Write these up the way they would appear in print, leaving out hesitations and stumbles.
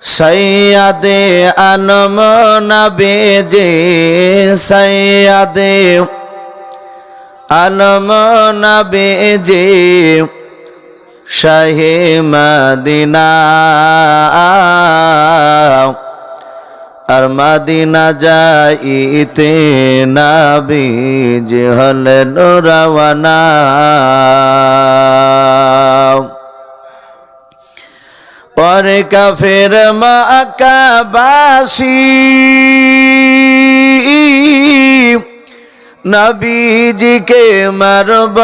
সৈয়দে আলম নবীজি সৈয়দে আলম নবীজি শাহে মদিনা আর মদিনা যাইতে নবীজি হলেন রওয়ানা পরে কাফের মক্কাবাসী নবীজিকে মারব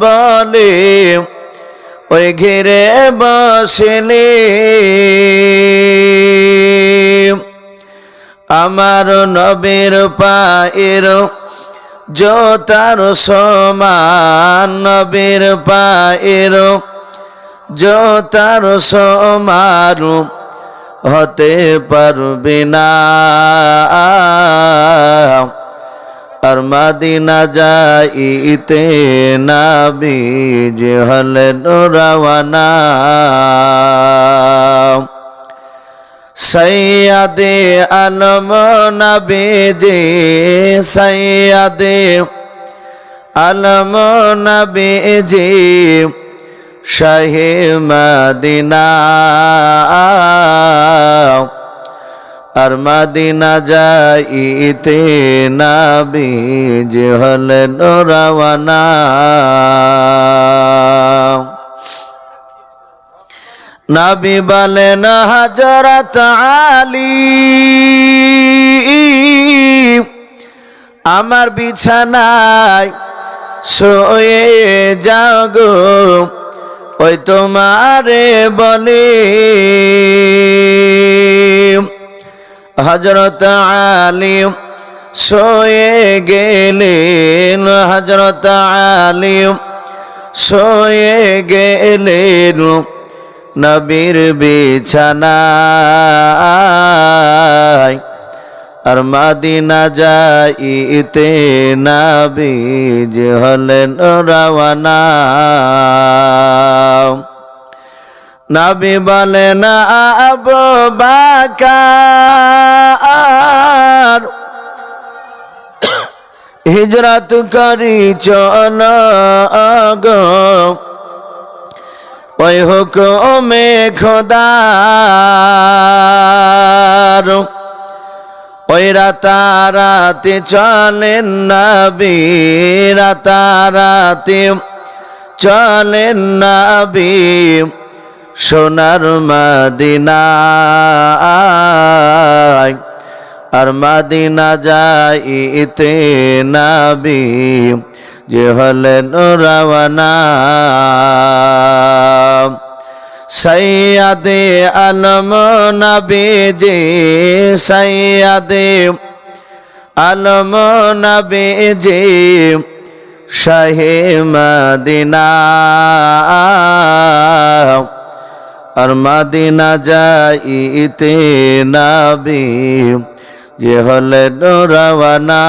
বলে ওই ঘিরে বসলে আমার নবীর পায়ের জোতার সমান নবীর পায়ের জোতার সমান হতে পারবে না আর মদিনা যাইতে নবীজি হলেন রওয়ানা সৈয়দে আলম নবীজি সৈয়দে আলম নবীজি শাহে মদিনা আর মদিনা যাইতে নবীজি হলেন রওয়ানা নবী বলেন হযরত আলী আমার বিছানায় শুয়ে যাও গো ওই তোমারে বলে হযরত আলী শুয়ে গেলেন হযরত আলী শুয়ে গেলেন নবীর বিছানায় আর মদিনা যাইতে নবীজি হলেন রওয়ানা নবী বলেন আবু বকর হিজরত করি চল গো ওই হুকুমে খোদার ওই রাতারাতি চলেন নবী রাতারাতি চলেন নবী সোনার মদিনায় আর মদিনা যাইতে নবীজি হলেন রওয়ানা সৈয়দে আলম নবীজি সৈয়দে আলম নবীজি শাহে মদিনা আর মদিনা যাইতে নবীজি হলেন রওয়ানা